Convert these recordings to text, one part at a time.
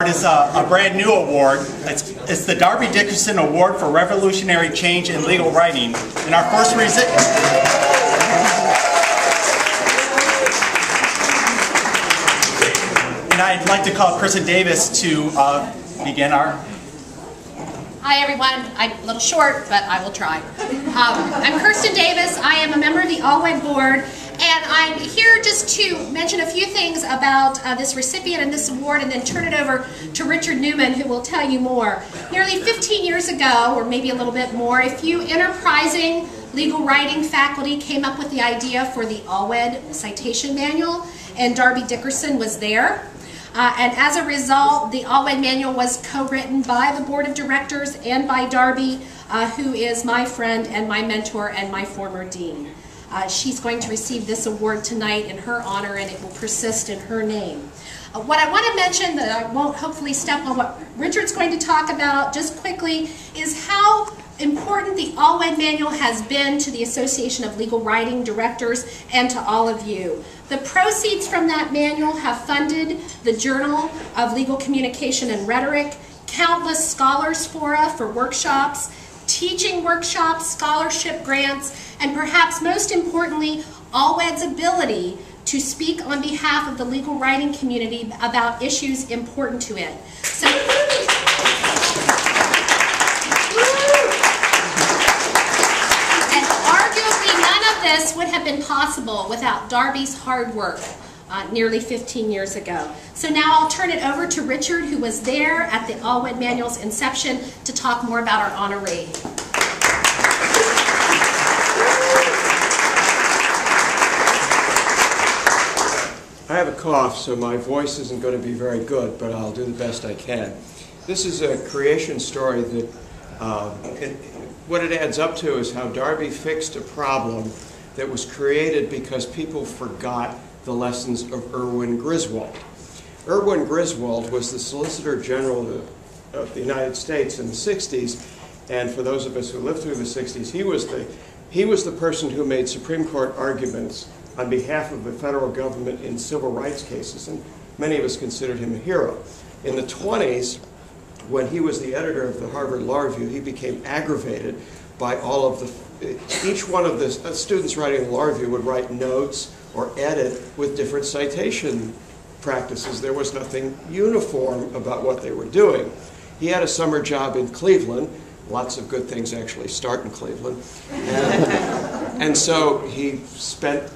Is a brand new award. It's the Darby Dickerson Award for Revolutionary Change in Legal Writing. And our first recipient. And I'd like to call Kirsten Davis to begin our. Hi everyone, I'm a little short, but I will try. I'm Kirsten Davis. I am a member of the All-Wed Board, and I'm here just to mention a few things about this recipient and this award, and then turn it over to Richard Newman, who will tell you more. Nearly 15 years ago, or maybe a little bit more, a few enterprising legal writing faculty came up with the idea for the All-Wed Citation Manual, and Darby Dickerson was there. And as a result, the All-Wed Manual was co-written by the Board of Directors and by Darby, who is my friend and my mentor and my former dean. She's going to receive this award tonight in her honor, and it will persist in her name. What I want to mention, that I won't hopefully step on what Richard's going to talk about just quickly, is how important the All-Wed Manual has been to the Association of Legal Writing Directors and to all of you. The proceeds from that manual have funded the Journal of Legal Communication and Rhetoric, countless scholars fora for workshops, teaching workshops, scholarship grants, and perhaps most importantly, All-Wed's ability to speak on behalf of the legal writing community about issues important to it. So, and arguably none of this would have been possible without Darby's hard work nearly 15 years ago. So now I'll turn it over to Richard, who was there at the All-Wed Manual's inception, to talk more about our honoree. I have a cough, so my voice isn't going to be very good, but I'll do the best I can. This is a creation story that, what it adds up to is how Darby fixed a problem that was created because people forgot the lessons of Erwin Griswold. Erwin Griswold was the Solicitor General of the United States in the 60s, and for those of us who lived through the 60s, he was the person who made Supreme Court arguments on behalf of the federal government in civil rights cases, and many of us considered him a hero. In the 20s, when he was the editor of the Harvard Law Review, he became aggravated by all of each one of the students writing the Law Review would write notes or edit with different citation practices. There was nothing uniform about what they were doing. He had a summer job in Cleveland. Lots of good things actually start in Cleveland. And so he spent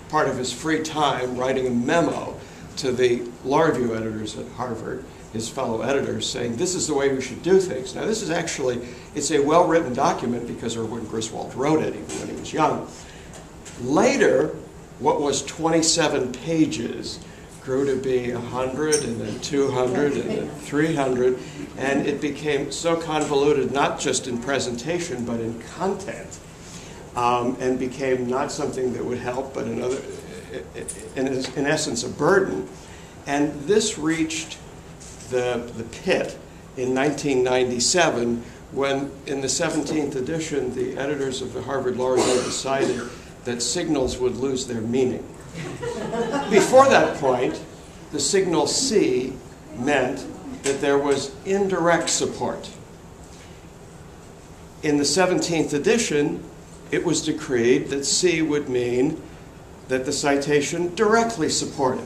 part of his free time writing a memo to the Law Review editors at Harvard, his fellow editors, saying this is the way we should do things. Now this is actually, it's a well-written document because Erwin Griswold wrote it even when he was young. Later, what was 27 pages grew to be 100 and then 200 and then 300, and it became so convoluted not just in presentation but in content, and became not something that would help but another, in essence, a burden. And this reached the pit in 1997 when, in the 17th edition, the editors of the Harvard Law Review decided that signals would lose their meaning. Before that point, the signal C meant that there was indirect support. In the 17th edition, it was decreed that C would mean that the citation directly supported.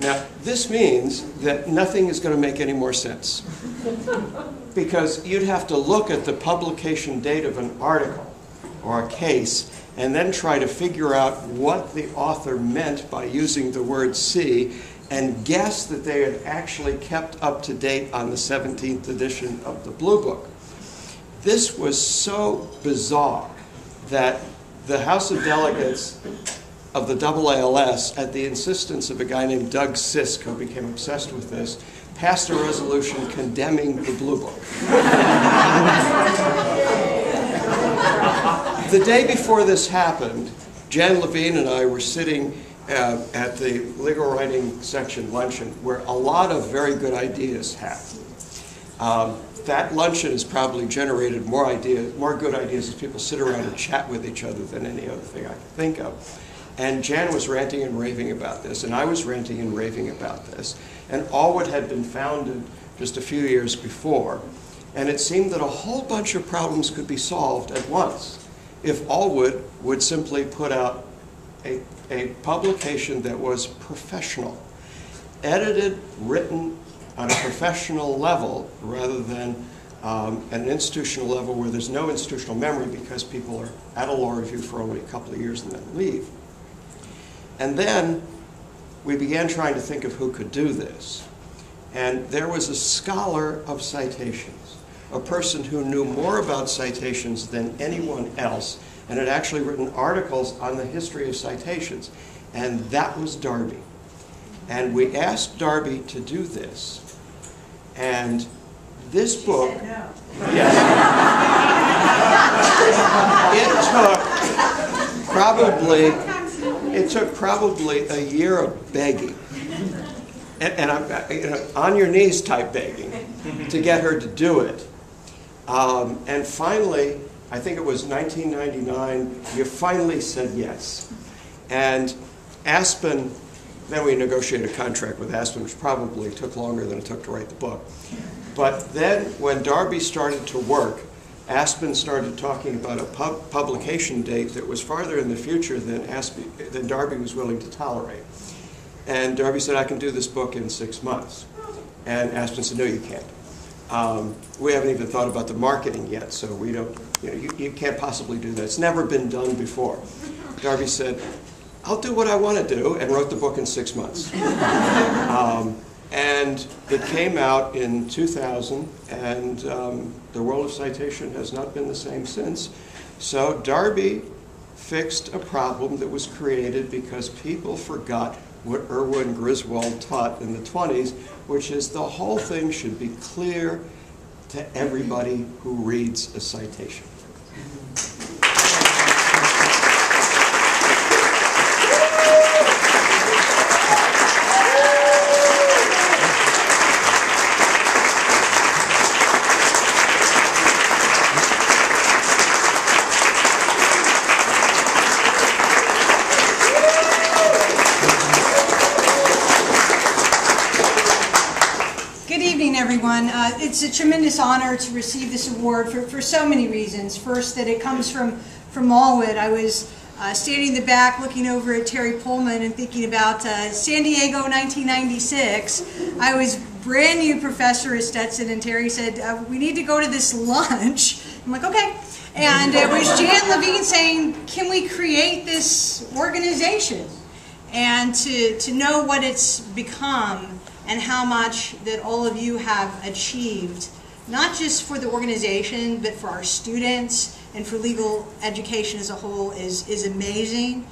Now, this means that nothing is going to make any more sense, because you'd have to look at the publication date of an article or a case and then try to figure out what the author meant by using the word C and guess that they had actually kept up to date on the 17th edition of the Blue Book. This was so bizarre that the House of Delegates of the AALS, at the insistence of a guy named Doug Sisk, who became obsessed with this, passed a resolution condemning the Blue Book. The day before this happened, Jan Levine and I were sitting at the legal writing section luncheon, where a lot of very good ideas happened. That luncheon has probably generated more good ideas as people sit around and chat with each other than any other thing I can think of. And Jan was ranting and raving about this, and I was ranting and raving about this. And Allwood had been founded just a few years before, and it seemed that a whole bunch of problems could be solved at once if Allwood would simply put out a publication that was professional, edited, written on a professional level rather than at an institutional level where there's no institutional memory because people are at a law review for only a couple of years and then leave. And then we began trying to think of who could do this. And there was a scholar of citations, a person who knew more about citations than anyone else, and had actually written articles on the history of citations. And that was Darby. And we asked Darby to do this. And this book, yes, it took probably a year of begging, and I'm on your knees type begging, to get her to do it. And finally, I think it was 1999, you finally said yes. And Aspen, then we negotiated a contract with Aspen, which probably took longer than it took to write the book. But then when Darby started to work, Aspen started talking about a publication date that was farther in the future than Darby was willing to tolerate. And Darby said, I can do this book in 6 months. And Aspen said, no, you can't. We haven't even thought about the marketing yet, so we don't, you can't possibly do that. It's never been done before. Darby said, I'll do what I want to do, and wrote the book in 6 months. And it came out in 2000, and the world of citation has not been the same since. So Darby fixed a problem that was created because people forgot what Erwin Griswold taught in the 20s, which is the whole thing should be clear to everybody who reads a citation. Everyone. It's a tremendous honor to receive this award for so many reasons. First, that it comes from Allwood. I was standing in the back looking over at Terry Pullman and thinking about San Diego 1996. I was brand new professor at Stetson, and Terry said, we need to go to this lunch. I'm like, okay. And it was Jan Levine saying, can we create this organization? And to know what it's become, and how much that all of you have achieved, not just for the organization, but for our students and for legal education as a whole is amazing.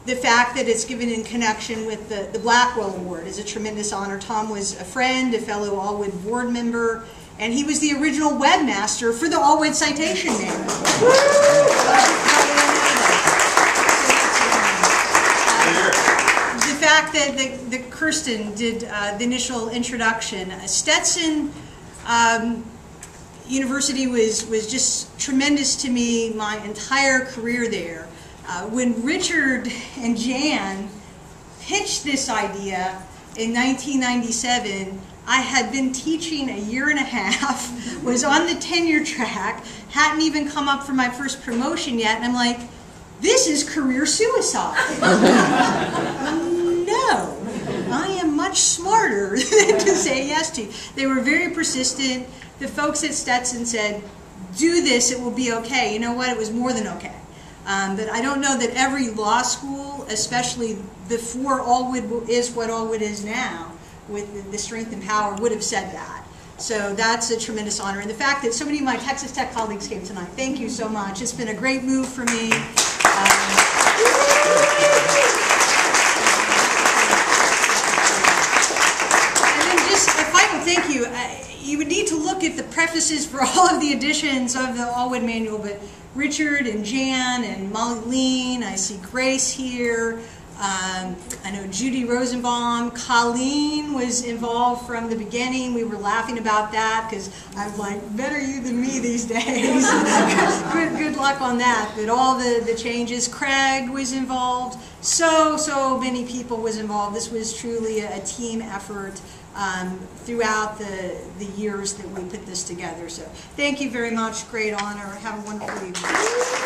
The fact that it's given in connection with the Blackwell Award is a tremendous honor. Tom was a friend, a fellow Allwood board member, and he was the original webmaster for the Allwood Citation Manual. The fact that Kirsten did the initial introduction. Stetson University was just tremendous to me my entire career there. When Richard and Jan pitched this idea in 1997, I had been teaching a year and a half, was on the tenure track, hadn't even come up for my first promotion yet, and I'm like, this is career suicide. No, I am much smarter than to say yes to. They were very persistent. The folks at Stetson said, do this, it will be okay. You know what, it was more than okay. But I don't know that every law school, especially before Allwood is what Allwood is now, with the strength and power, would have said that. So that's a tremendous honor. And the fact that so many of my Texas Tech colleagues came tonight, thank you so much. It's been a great move for me. Thank you. You would need to look at the prefaces for all of the editions of the Allwood Manual, but Richard and Jan and Molly Lean, I see Grace here, I know Judy Rosenbaum, Colleen was involved from the beginning. We were laughing about that because I'm like, better you than me these days. good luck on that. But all the changes, Craig was involved. So many people was involved. This was truly a team effort throughout the years that we put this together. So thank you very much. Great honor. Have a wonderful evening.